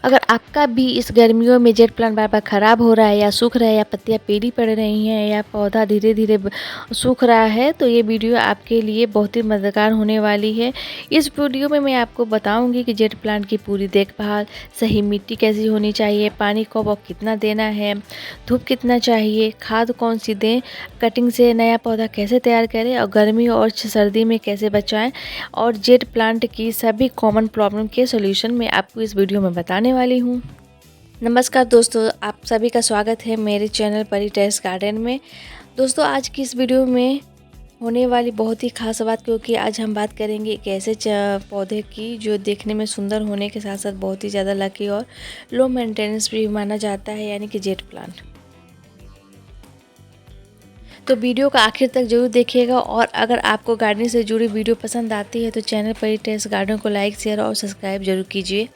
अगर आपका भी इस गर्मियों में जेट प्लांट बार-बार ख़राब हो रहा है या सूख रहा है या पत्तियाँ पीली पड़ रही हैं या पौधा धीरे-धीरे सूख रहा है, तो ये वीडियो आपके लिए बहुत ही मददगार होने वाली है। इस वीडियो में मैं आपको बताऊंगी कि जेट प्लांट की पूरी देखभाल, सही मिट्टी कैसी होनी चाहिए, पानी कब और कितना देना है, धूप कितना चाहिए, खाद कौन सी दें, कटिंग से नया पौधा कैसे तैयार करें और गर्मी और सर्दी में कैसे बचाएं, और जेट प्लांट की सभी कॉमन प्रॉब्लम के सॉल्यूशन मैं आपको इस वीडियो में बताने वाली हूँ। नमस्कार दोस्तों, आप सभी का स्वागत है मेरे चैनल परी टेरेस गार्डन में। दोस्तों, आज की इस वीडियो में होने वाली बहुत ही खास बात, क्योंकि आज हम बात करेंगे एक ऐसे पौधे की जो देखने में सुंदर होने के साथ साथ बहुत ही ज़्यादा लकी और लो मेंटेनेंस भी माना जाता है, यानी कि जेट प्लांट। तो वीडियो का आखिर तक जरूर देखिएगा, और अगर आपको गार्डनिंग से जुड़ी वीडियो पसंद आती है तो चैनल परी टेरेस गार्डन को लाइक, शेयर और सब्सक्राइब जरूर कीजिए।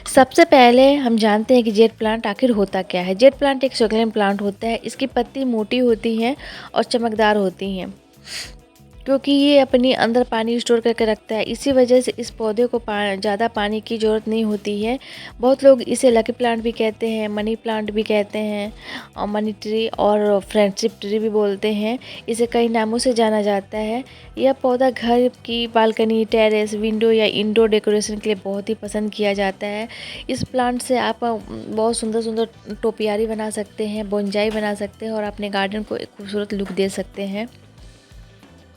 सबसे पहले हम जानते हैं कि जेट प्लांट आखिर होता क्या है। जेट प्लांट एक सक्यूलेंट प्लांट होता है। इसकी पत्ती मोटी होती हैं और चमकदार होती हैं, क्योंकि ये अपनी अंदर पानी स्टोर करके रखता है। इसी वजह से इस पौधे को ज़्यादा पानी की ज़रूरत नहीं होती है। बहुत लोग इसे लकी प्लांट भी कहते हैं, मनी प्लांट भी कहते हैं, और मनी ट्री और फ्रेंडशिप ट्री भी बोलते हैं। इसे कई नामों से जाना जाता है। यह पौधा घर की बालकनी, टेरेस, विंडो या इंडोर डेकोरेशन के लिए बहुत ही पसंद किया जाता है। इस प्लांट से आप बहुत सुंदर सुंदर टोपियारी बना सकते हैं, बोनजाई बना सकते हैं और अपने गार्डन को एक खूबसूरत लुक दे सकते हैं।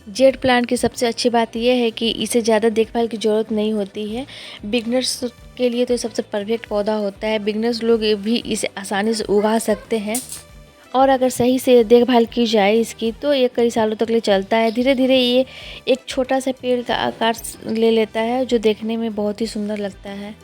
जेट प्लांट की सबसे अच्छी बात यह है कि इसे ज़्यादा देखभाल की ज़रूरत नहीं होती है। बिगनर्स के लिए तो ये सबसे परफेक्ट पौधा होता है। बिगनर्स लोग भी इसे आसानी से उगा सकते हैं, और अगर सही से देखभाल की जाए इसकी तो ये कई सालों तक ले चलता है। धीरे धीरे ये एक छोटा सा पेड़ का आकार ले लेता है, जो देखने में बहुत ही सुंदर लगता है।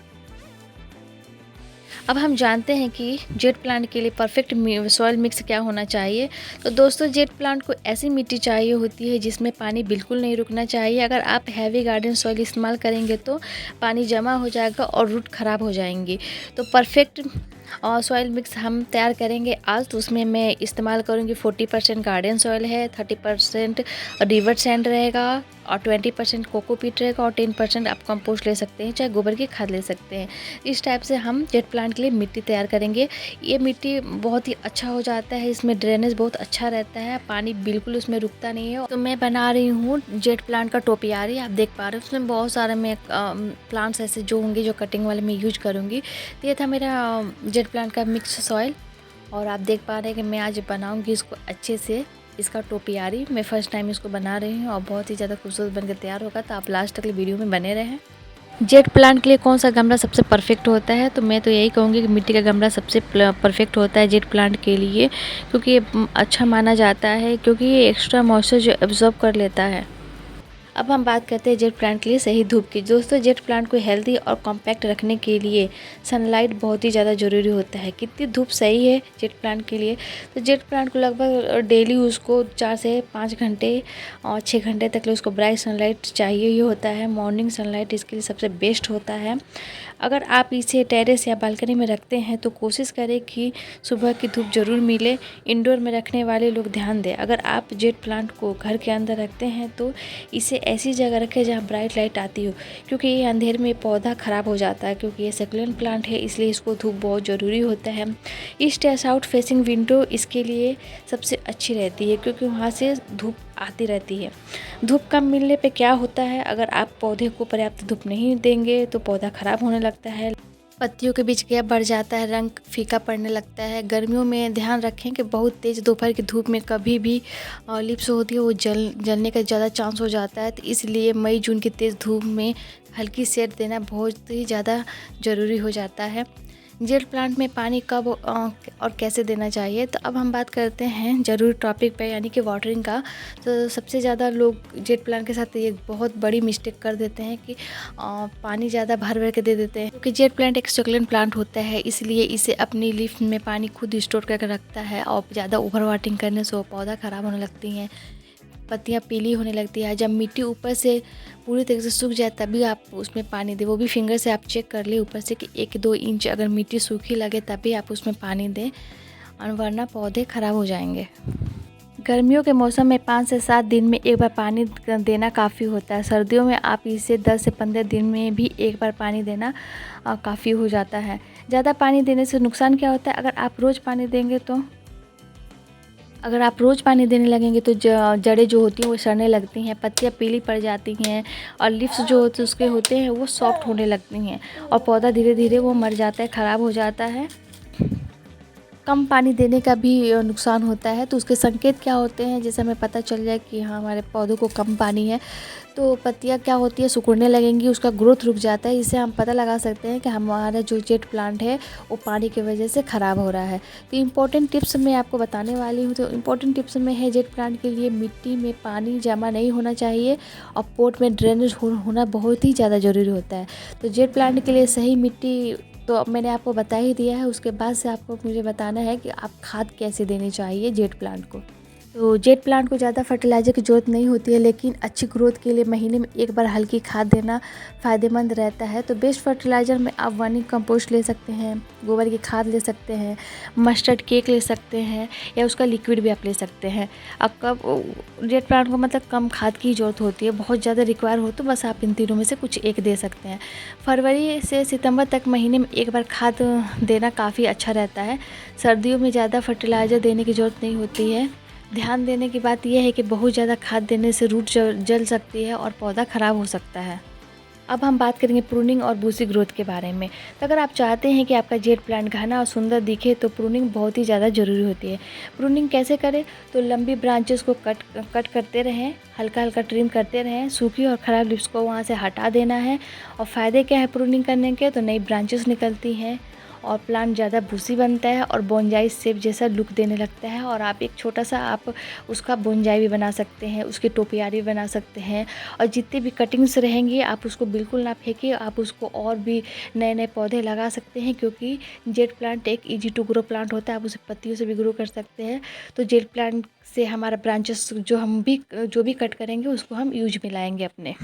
अब हम जानते हैं कि जेट प्लांट के लिए परफेक्ट सॉइल मिक्स क्या होना चाहिए। तो दोस्तों, जेट प्लांट को ऐसी मिट्टी चाहिए होती है जिसमें पानी बिल्कुल नहीं रुकना चाहिए। अगर आप हैवी गार्डन सॉइल इस्तेमाल करेंगे तो पानी जमा हो जाएगा और रूट खराब हो जाएंगी। तो परफेक्ट सॉइल मिक्स हम तैयार करेंगे आज। तो उसमें मैं इस्तेमाल करूँगी 40% गार्डन सॉइल है, 30% रिवर सैंड रहेगा, और 20% कोकोपीट रहेगा, और 10% आप कंपोस्ट ले सकते हैं, चाहे गोबर की खाद ले सकते हैं। इस टाइप से हम जेट प्लांट के लिए मिट्टी तैयार करेंगे। ये मिट्टी बहुत ही अच्छा हो जाता है, इसमें ड्रेनेज बहुत अच्छा रहता है, पानी बिल्कुल उसमें रुकता नहीं है। तो मैं बना रही हूँ जेट प्लांट का टोपियारी, आप देख पा रहे हो। उसमें बहुत सारे मैं प्लांट्स ऐसे जो होंगे जो कटिंग वाले मैं यूज करूँगी। तो ये था मेरा जेट प्लांट का मिक्स सॉइल, और आप देख पा रहे हैं कि मैं आज बनाऊँगी इसको अच्छे से। इसका टोपियारी मैं फर्स्ट टाइम इसको बना रही हूँ और बहुत ही ज़्यादा खूबसूरत बनकर तैयार होगा। तो आप लास्ट तक वीडियो में बने रहें। जेट प्लांट के लिए कौन सा गमला सबसे परफेक्ट होता है, तो मैं तो यही कहूँगी कि मिट्टी का गमला सबसे परफेक्ट होता है जेट प्लांट के लिए, क्योंकि ये अच्छा माना जाता है, क्योंकि ये एक्स्ट्रा मॉइस्चर जो एब्जॉर्ब कर लेता है। अब हम बात करते हैं जेट प्लांट के लिए सही धूप की। दोस्तों, जेट प्लांट को हेल्दी और कॉम्पैक्ट रखने के लिए सनलाइट बहुत ही ज़्यादा ज़रूरी होता है। कितनी धूप सही है जेट प्लांट के लिए, तो जेट प्लांट को लगभग डेली उसको 4 से 5 घंटे और 6 घंटे तक उसको ब्राइट सनलाइट चाहिए ही होता है। मॉर्निंग सनलाइट इसके लिए सबसे बेस्ट होता है। अगर आप इसे टेरेस या बालकनी में रखते हैं तो कोशिश करें कि सुबह की धूप ज़रूर मिले। इंडोर में रखने वाले लोग ध्यान दें। अगर आप जेट प्लांट को घर के अंदर रखते हैं तो इसे ऐसी जगह रखें जहाँ ब्राइट लाइट आती हो, क्योंकि ये अंधेर में पौधा ख़राब हो जाता है। क्योंकि ये सक्यूलेंट प्लांट है, इसलिए इसको धूप बहुत ज़रूरी होता है। ईस्ट या साउथ फेसिंग विंडो इसके लिए सबसे अच्छी रहती है, क्योंकि वहाँ से धूप आती रहती है। धूप कम मिलने पे क्या होता है, अगर आप पौधे को पर्याप्त धूप नहीं देंगे तो पौधा ख़राब होने लगता है, पत्तियों के बीच गैप बढ़ जाता है, रंग फीका पड़ने लगता है। गर्मियों में ध्यान रखें कि बहुत तेज़ दोपहर की धूप में कभी भी लिप्स होती है वो जलने का ज़्यादा चांस हो जाता है। तो इसलिए मई जून की तेज़ धूप में हल्की शेड देना बहुत ही ज़्यादा ज़रूरी हो जाता है। जेट प्लांट में पानी कब और कैसे देना चाहिए, तो अब हम बात करते हैं ज़रूरी टॉपिक पे, यानी कि वाटरिंग का। तो सबसे ज़्यादा लोग जेट प्लांट के साथ ये बहुत बड़ी मिस्टेक कर देते हैं कि पानी ज़्यादा भर भर के दे देते हैं, क्योंकि जेट प्लांट एक सक्यूलेंट प्लांट होता है, इसलिए इसे अपनी लीफ में पानी खुद स्टोर करके रखता है, और ज़्यादा ओवर वाटरिंग करने से वो पौधा ख़राब होने लगती हैं, पत्तियाँ पीली होने लगती है। जब मिट्टी ऊपर से पूरी तरीके से सूख जाए तभी आप उसमें पानी दें, वो भी फिंगर से आप चेक कर ले ऊपर से कि 1-2 इंच अगर मिट्टी सूखी लगे तभी आप उसमें पानी दें, और वरना पौधे ख़राब हो जाएंगे। गर्मियों के मौसम में 5 से 7 दिन में एक बार पानी देना काफ़ी होता है। सर्दियों में आप इसे 10 से 15 दिन में भी एक बार पानी देना काफ़ी हो जाता है। ज़्यादा पानी देने से नुकसान क्या होता है? अगर आप रोज़ पानी देने लगेंगे तो जड़ें जो होती हैं वो सड़ने लगती हैं, पत्तियाँ पीली पड़ जाती हैं और लीव्स जो उसके होते हैं वो सॉफ्ट होने लगती हैं और पौधा धीरे धीरे वो मर जाता है, ख़राब हो जाता है। कम पानी देने का भी नुकसान होता है। तो उसके संकेत क्या होते हैं, जैसे हमें पता चल जाए कि हाँ हमारे पौधों को कम पानी है, तो पत्तियाँ क्या होती है सिकुड़ने लगेंगी, उसका ग्रोथ रुक जाता है। इससे हम पता लगा सकते हैं कि हमारा जो जेट प्लांट है वो पानी की वजह से ख़राब हो रहा है। तो इम्पोर्टेंट टिप्स मैं आपको बताने वाली हूँ। तो इम्पोर्टेंट टिप्स में है, जेट प्लांट के लिए मिट्टी में पानी जमा नहीं होना चाहिए और पोट में ड्रेनेज होना बहुत ही ज़्यादा ज़रूरी होता है। तो जेट प्लांट के लिए सही मिट्टी तो अब मैंने आपको बता ही दिया है। उसके बाद से आपको मुझे बताना है कि आप खाद कैसे देनी चाहिए जेट प्लांट को। तो जेट प्लांट को ज़्यादा फर्टिलाइज़र की ज़रूरत नहीं होती है, लेकिन अच्छी ग्रोथ के लिए महीने में एक बार हल्की खाद देना फ़ायदेमंद रहता है। तो बेस्ट फर्टिलाइज़र में आप वर्मी कंपोस्ट ले सकते हैं, गोबर की खाद ले सकते हैं, मस्टर्ड केक ले सकते हैं या उसका लिक्विड भी आप ले सकते हैं। अब कब जेट प्लांट को मतलब कम खाद की ज़रूरत होती है, बहुत ज़्यादा रिक्वायर हो तो बस आप इन तीनों में से कुछ एक दे सकते हैं। फरवरी से सितंबर तक महीने में एक बार खाद देना काफ़ी अच्छा रहता है। सर्दियों में ज़्यादा फर्टिलाइज़र देने की ज़रूरत नहीं होती है। ध्यान देने की बात यह है कि बहुत ज़्यादा खाद देने से रूट जल सकती है और पौधा ख़राब हो सकता है। अब हम बात करेंगे प्रूनिंग और बूसी ग्रोथ के बारे में। तो अगर आप चाहते हैं कि आपका जेट प्लांट घना और सुंदर दिखे तो प्रूनिंग बहुत ही ज़्यादा ज़रूरी होती है। प्रूनिंग कैसे करें? तो लंबी ब्रांचेस को कट करते रहें, हल्का हल्का ट्रिम करते रहें, सूखी और ख़राब लिप्स को वहाँ से हटा देना है। और फ़ायदे क्या है प्रूनिंग करने के? तो नई ब्रांचेस निकलती हैं और प्लांट ज़्यादा भूसी बनता है और बोनजाई शेप जैसा लुक देने लगता है। और आप एक छोटा सा आप उसका बोनजाई भी बना सकते हैं, उसकी टोपियारी भी बना सकते हैं। और जितनी भी कटिंग्स रहेंगी आप उसको बिल्कुल ना फेंकिए, आप उसको और भी नए नए पौधे लगा सकते हैं, क्योंकि जेट प्लांट एक ईजी टू ग्रो प्लांट होता है। आप उसे पत्तियों से भी ग्रो कर सकते हैं। तो जेट प्लांट से हमारा ब्रांचेस जो भी कट करेंगे उसको हम यूज में लाएंगे अपने।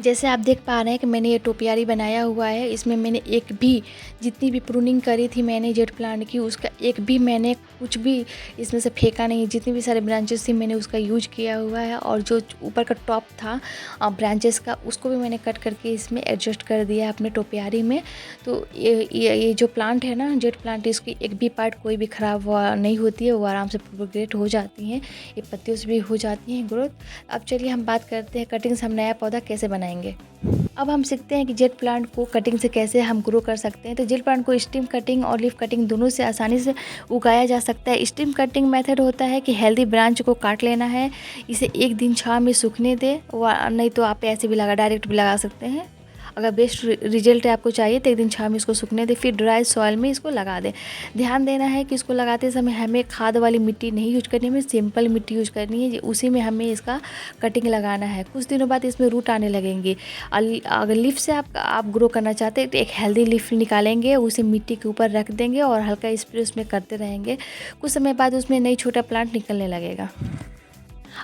जैसे आप देख पा रहे हैं कि मैंने ये टोपियारी बनाया हुआ है। इसमें मैंने एक भी जितनी भी प्रूनिंग करी थी मैंने जेट प्लांट की, उसका एक भी मैंने कुछ भी इसमें से फेंका नहीं। जितनी भी सारे ब्रांचेस थी मैंने उसका यूज किया हुआ है। और जो ऊपर का टॉप था ब्रांचेस का, उसको भी मैंने कट करके इसमें एडजस्ट कर दिया अपने टोपियारी में। तो ये जो प्लांट है ना जेट प्लांट, इसकी एक भी पार्ट कोई भी ख़राब नहीं होती है, वो आराम से प्रोपगेट हो जाती हैं। ये पत्तियों से भी हो जाती हैं ग्रोथ। अब चलिए हम बात करते हैं कटिंग से हम नया पौधा कैसे बनाएंगे। अब हम सीखते हैं कि जेट प्लांट को कटिंग से कैसे हम ग्रो कर सकते हैं। तो जेट प्लांट को स्टीम कटिंग और लीफ कटिंग दोनों से आसानी से उगाया जा सकता है। स्टीम कटिंग मेथड होता है कि हेल्दी ब्रांच को काट लेना है, इसे एक दिन छांव में सूखने दें, नहीं तो आप ऐसे भी डायरेक्ट भी लगा सकते हैं। अगर बेस्ट रिजल्ट आपको चाहिए तो एक दिन छांव में इसको सूखने दें, फिर ड्राई सॉइल में इसको लगा दें। ध्यान देना है कि इसको लगाते समय हमें खाद वाली मिट्टी नहीं यूज करनी है, हमें सिंपल मिट्टी यूज करनी है। उसी में हमें इसका कटिंग लगाना है। कुछ दिनों बाद इसमें रूट आने लगेंगे। अगर लीफ से आप ग्रो करना चाहते हैं तो एक हेल्दी लीफ निकालेंगे, उसे मिट्टी के ऊपर रख देंगे और हल्का स्प्रे उसमें करते रहेंगे। कुछ समय बाद उसमें नई छोटा प्लांट निकलने लगेगा।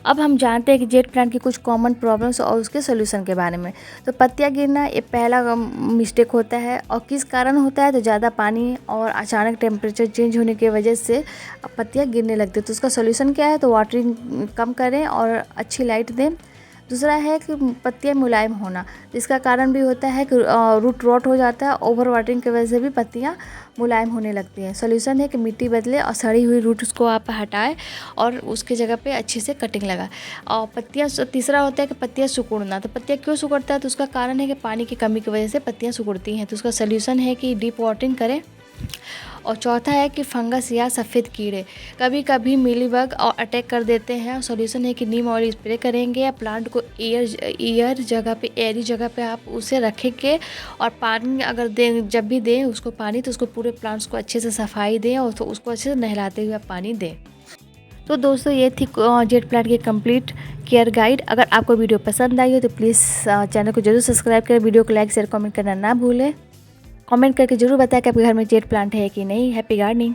अब हम जानते हैं कि जेट प्लांट की कुछ कॉमन प्रॉब्लम्स और उसके सोल्यूशन के बारे में। तो पत्तियां गिरना ये पहला मिस्टेक होता है। और किस कारण होता है? तो ज़्यादा पानी और अचानक टेम्परेचर चेंज होने की वजह से पत्तियां गिरने लगती है। तो उसका सोल्यूशन क्या है? तो वाटरिंग कम करें और अच्छी लाइट दें। दूसरा है कि पत्तियां मुलायम होना, इसका कारण भी होता है कि रूट रॉट हो जाता है। ओवर वाटरिंग की वजह से भी पत्तियां मुलायम होने लगती हैं। सोल्यूशन है कि मिट्टी बदले और सड़ी हुई रूट्स को आप हटाएं और उसके जगह पे अच्छे से कटिंग लगाएं। और तीसरा होता है कि पत्तियां सिकुड़ना। तो पत्तियां क्यों सिकुड़ता है? तो उसका कारण है कि पानी की कमी की वजह से पत्तियां सिकुड़ती हैं। तो उसका सोल्यूशन है कि डीप वाटरिंग करें। और चौथा है कि फंगस या सफ़ेद कीड़े कभी कभी मिलीबग और अटैक कर देते हैं। सॉल्यूशन है कि नीम ऑयल स्प्रे करेंगे या प्लांट को एयर जगह पे, एयरी जगह पे आप उसे रखेंगे। और पानी अगर दें, जब भी दें उसको पानी, तो उसको पूरे प्लांट्स को अच्छे से सफाई दें और तो उसको अच्छे से नहलाते हुए पानी दें। तो दोस्तों ये थी जेट प्लांट की कंप्लीट केयर गाइड। अगर आपको वीडियो पसंद आई हो तो प्लीज़ चैनल को जरूर सब्सक्राइब करें, वीडियो को लाइक शेयर कमेंट करना ना भूलें। कमेंट करके जरूर बताएं कि आपके घर में जेट प्लांट है कि नहीं। Happy gardening.